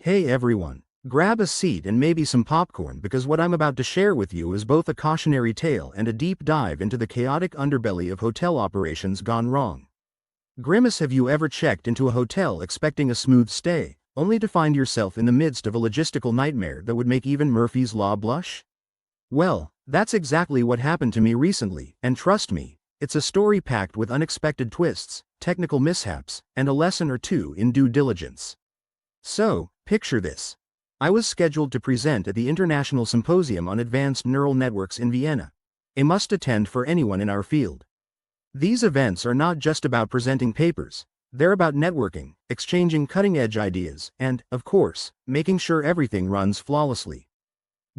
Hey everyone, grab a seat and maybe some popcorn because what I'm about to share with you is both a cautionary tale and a deep dive into the chaotic underbelly of hotel operations gone wrong. Grimace, have you ever checked into a hotel expecting a smooth stay, only to find yourself in the midst of a logistical nightmare that would make even Murphy's Law blush? Well, that's exactly what happened to me recently, and trust me, it's a story packed with unexpected twists, technical mishaps, and a lesson or two in due diligence. So, picture this. I was scheduled to present at the International Symposium on Advanced Neural Networks in Vienna, a must-attend for anyone in our field. These events are not just about presenting papers, they're about networking, exchanging cutting-edge ideas, and, of course, making sure everything runs flawlessly.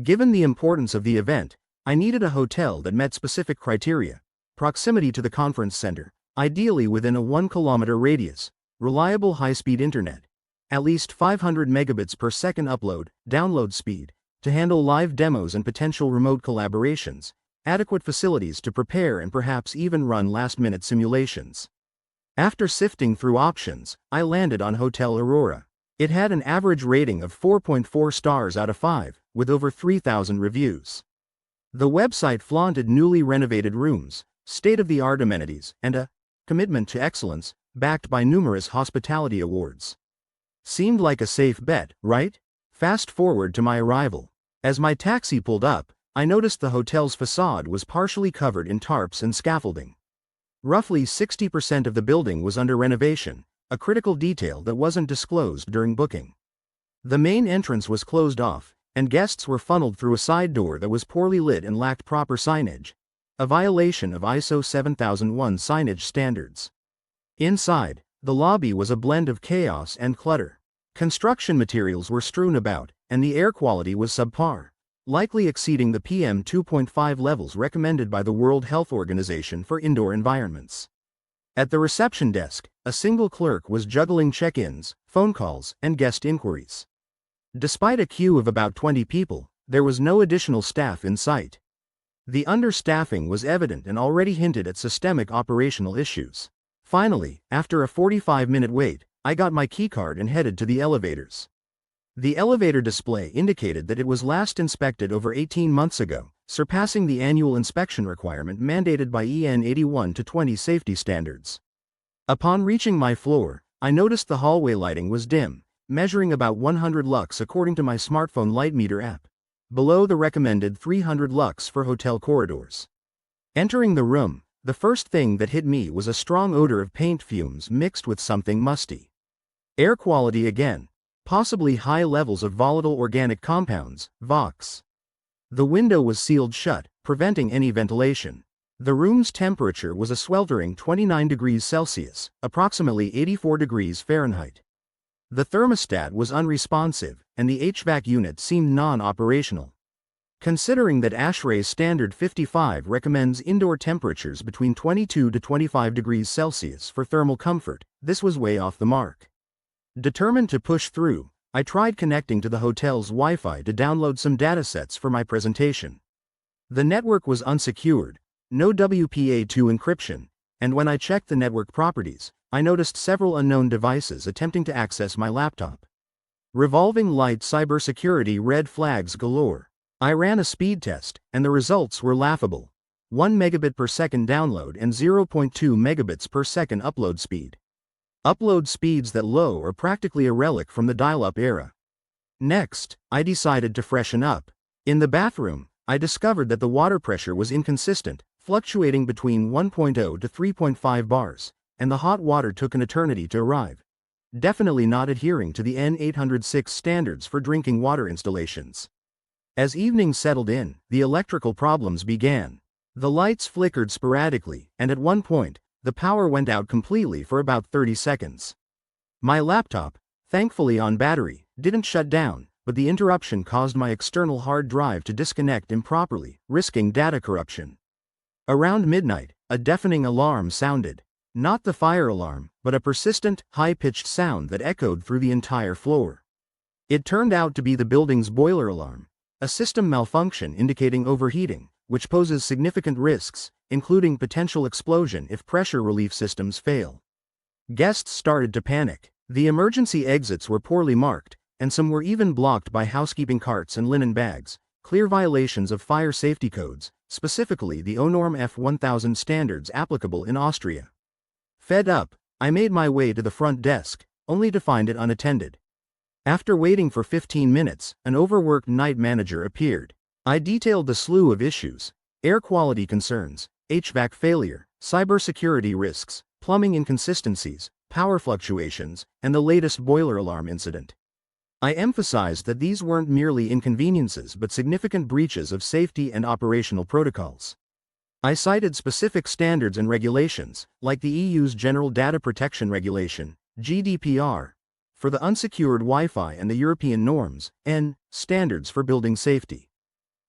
Given the importance of the event, I needed a hotel that met specific criteria: proximity to the conference center, ideally within a 1-kilometer radius, reliable high-speed internet, at least 500 megabits per second upload/download speed, to handle live demos and potential remote collaborations, adequate facilities to prepare and perhaps even run last-minute simulations. After sifting through options, I landed on Hotel Aurora. It had an average rating of 4.4 stars out of 5, with over 3,000 reviews. The website flaunted newly renovated rooms, state-of-the-art amenities, and a commitment to excellence, backed by numerous hospitality awards. Seemed like a safe bet, right? Fast forward to my arrival. As my taxi pulled up, I noticed the hotel's facade was partially covered in tarps and scaffolding. Roughly 60% of the building was under renovation, a critical detail that wasn't disclosed during booking. The main entrance was closed off, and guests were funneled through a side door that was poorly lit and lacked proper signage, a violation of ISO 7001 signage standards. Inside, the lobby was a blend of chaos and clutter. Construction materials were strewn about, and the air quality was subpar, likely exceeding the PM 2.5 levels recommended by the World Health Organization for indoor environments. At the reception desk, a single clerk was juggling check-ins, phone calls, and guest inquiries. Despite a queue of about 20 people, there was no additional staff in sight. The understaffing was evident and already hinted at systemic operational issues. Finally, after a 45-minute wait, I got my keycard and headed to the elevators. The elevator display indicated that it was last inspected over 18 months ago, surpassing the annual inspection requirement mandated by EN 81-20 safety standards. Upon reaching my floor, I noticed the hallway lighting was dim, measuring about 100 lux according to my smartphone light meter app, below the recommended 300 lux for hotel corridors. Entering the room, the first thing that hit me was a strong odor of paint fumes mixed with something musty. Air quality again, possibly high levels of volatile organic compounds, VOX. The window was sealed shut, preventing any ventilation. The room's temperature was a sweltering 29 degrees Celsius, approximately 84 degrees Fahrenheit. The thermostat was unresponsive, and the HVAC unit seemed non-operational. Considering that ASHRAE's standard 55 recommends indoor temperatures between 22 to 25 degrees Celsius for thermal comfort, this was way off the mark. Determined to push through, I tried connecting to the hotel's Wi-Fi to download some datasets for my presentation. The network was unsecured, no WPA2 encryption, and when I checked the network properties, I noticed several unknown devices attempting to access my laptop. Revolving light cybersecurity red flags galore. I ran a speed test, and the results were laughable. 1 megabit per second download and 0.2 megabits per second upload speed. Upload speeds that low are practically a relic from the dial-up era. Next, I decided to freshen up. In the bathroom, I discovered that the water pressure was inconsistent, fluctuating between 1.0 to 3.5 bars, and the hot water took an eternity to arrive. Definitely not adhering to the EN 806 standards for drinking water installations. As evening settled in, the electrical problems began. The lights flickered sporadically, and at one point, the power went out completely for about 30 seconds. My laptop, thankfully on battery, didn't shut down, but the interruption caused my external hard drive to disconnect improperly, risking data corruption. Around midnight, a deafening alarm sounded. Not the fire alarm, but a persistent, high-pitched sound that echoed through the entire floor. It turned out to be the building's boiler alarm, a system malfunction indicating overheating, which poses significant risks, including potential explosion if pressure relief systems fail. Guests started to panic. The emergency exits were poorly marked, and some were even blocked by housekeeping carts and linen bags, clear violations of fire safety codes, specifically the ONORM F1000 standards applicable in Austria. Fed up, I made my way to the front desk, only to find it unattended. After waiting for 15 minutes, an overworked night manager appeared. I detailed the slew of issues: air quality concerns, HVAC failure, cybersecurity risks, plumbing inconsistencies, power fluctuations, and the latest boiler alarm incident. I emphasized that these weren't merely inconveniences but significant breaches of safety and operational protocols. I cited specific standards and regulations, like the EU's General Data Protection Regulation, GDPR, for the unsecured Wi-Fi and the European norms, N, standards for building safety.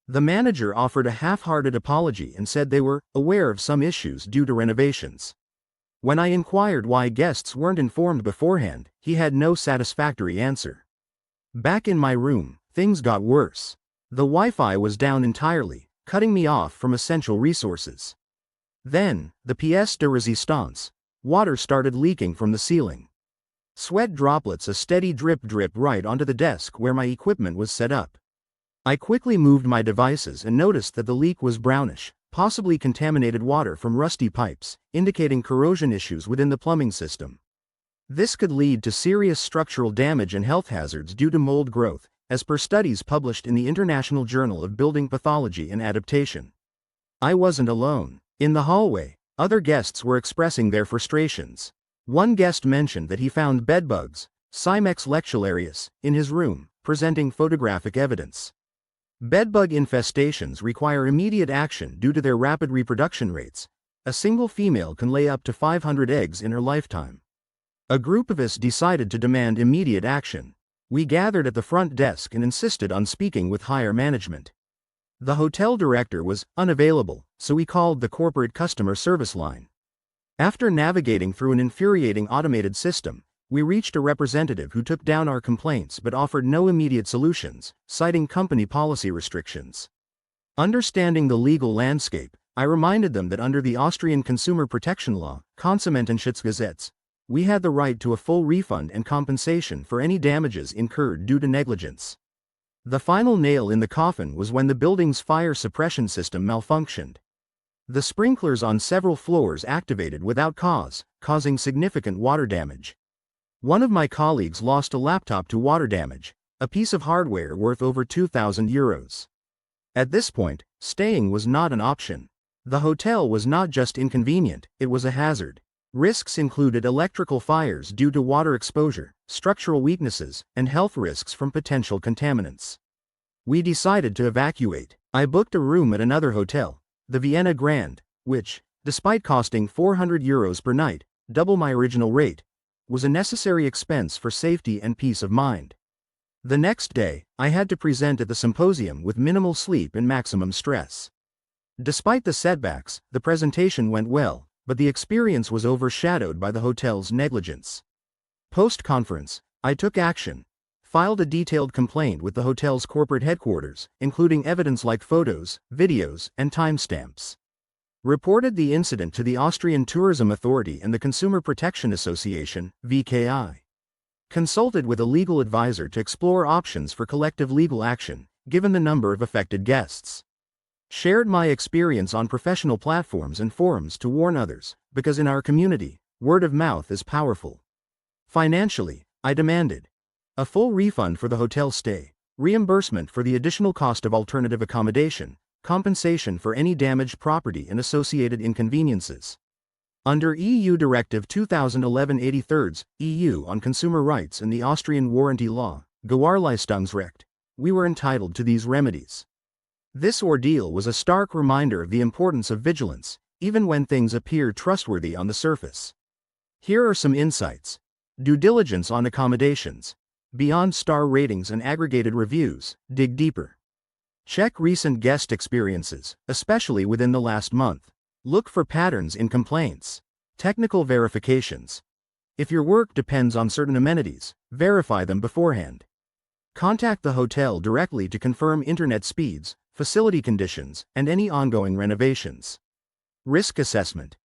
The manager offered a half-hearted apology and said they were aware of some issues due to renovations. When I inquired why guests weren't informed beforehand, he had no satisfactory answer. Back in my room, things got worse. The Wi-Fi was down entirely, cutting me off from essential resources. Then, the pièce de résistance, water started leaking from the ceiling. Sweat droplets, a steady drip right onto the desk where my equipment was set up. I quickly moved my devices and noticed that the leak was brownish, possibly contaminated water from rusty pipes, indicating corrosion issues within the plumbing system. This could lead to serious structural damage and health hazards due to mold growth, as per studies published in the International Journal of Building Pathology and Adaptation. I wasn't alone. In the hallway, other guests were expressing their frustrations. One guest mentioned that he found bedbugs, Cimex lectularius, in his room, presenting photographic evidence. Bedbug infestations require immediate action due to their rapid reproduction rates. A single female can lay up to 500 eggs in her lifetime. A group of us decided to demand immediate action. We gathered at the front desk and insisted on speaking with higher management. The hotel director was unavailable, so we called the corporate customer service line. After navigating through an infuriating automated system, we reached a representative who took down our complaints but offered no immediate solutions, citing company policy restrictions. Understanding the legal landscape, I reminded them that under the Austrian consumer protection law, Konsumentenschutzgesetz, we had the right to a full refund and compensation for any damages incurred due to negligence. The final nail in the coffin was when the building's fire suppression system malfunctioned. The sprinklers on several floors activated without cause, causing significant water damage. One of my colleagues lost a laptop to water damage, a piece of hardware worth over 2,000 euros. At this point, staying was not an option. The hotel was not just inconvenient, it was a hazard. Risks included electrical fires due to water exposure, structural weaknesses, and health risks from potential contaminants. We decided to evacuate. I booked a room at another hotel, the Vienna Grand, which, despite costing 400 euros per night, double my original rate, was a necessary expense for safety and peace of mind. The next day, I had to present at the symposium with minimal sleep and maximum stress. Despite the setbacks, the presentation went well, but the experience was overshadowed by the hotel's negligence. Post-conference, I took action, filed a detailed complaint with the hotel's corporate headquarters, including evidence like photos, videos, and timestamps. Reported the incident to the Austrian Tourism Authority and the Consumer Protection Association, VKI. Consulted with a legal advisor to explore options for collective legal action, given the number of affected guests. Shared my experience on professional platforms and forums to warn others, because in our community, word of mouth is powerful. Financially, I demanded a full refund for the hotel stay, reimbursement for the additional cost of alternative accommodation, compensation for any damaged property and associated inconveniences. Under EU Directive 2011/83, EU on Consumer Rights and the Austrian Warranty Law, Gewährleistungsrecht, we were entitled to these remedies. This ordeal was a stark reminder of the importance of vigilance, even when things appear trustworthy on the surface. Here are some insights. Due diligence on accommodations. Beyond star ratings and aggregated reviews, dig deeper. Check recent guest experiences, especially within the last month. Look for patterns in complaints. Technical verifications. If your work depends on certain amenities, verify them beforehand. Contact the hotel directly to confirm internet speeds, facility conditions, and any ongoing renovations. Risk assessment.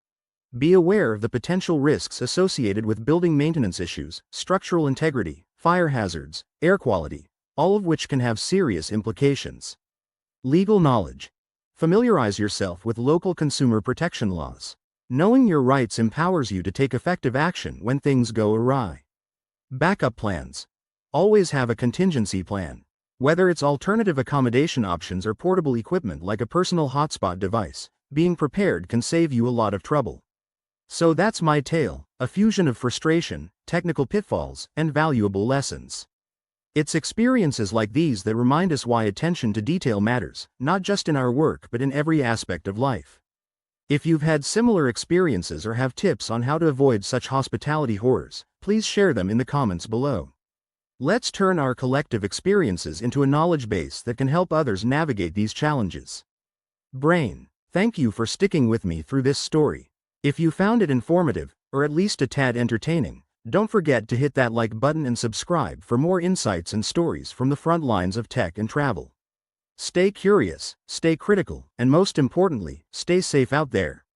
Be aware of the potential risks associated with building maintenance issues, structural integrity, fire hazards, air quality, all of which can have serious implications. Legal knowledge. Familiarize yourself with local consumer protection laws. Knowing your rights empowers you to take effective action when things go awry. Backup plans. Always have a contingency plan. Whether it's alternative accommodation options or portable equipment like a personal hotspot device, being prepared can save you a lot of trouble. So that's my tale, a fusion of frustration, technical pitfalls, and valuable lessons. It's experiences like these that remind us why attention to detail matters, not just in our work but in every aspect of life. If you've had similar experiences or have tips on how to avoid such hospitality horrors, please share them in the comments below. Let's turn our collective experiences into a knowledge base that can help others navigate these challenges. Brain, thank you for sticking with me through this story. If you found it informative, or at least a tad entertaining, don't forget to hit that like button and subscribe for more insights and stories from the front lines of tech and travel. Stay curious, stay critical, and most importantly, stay safe out there.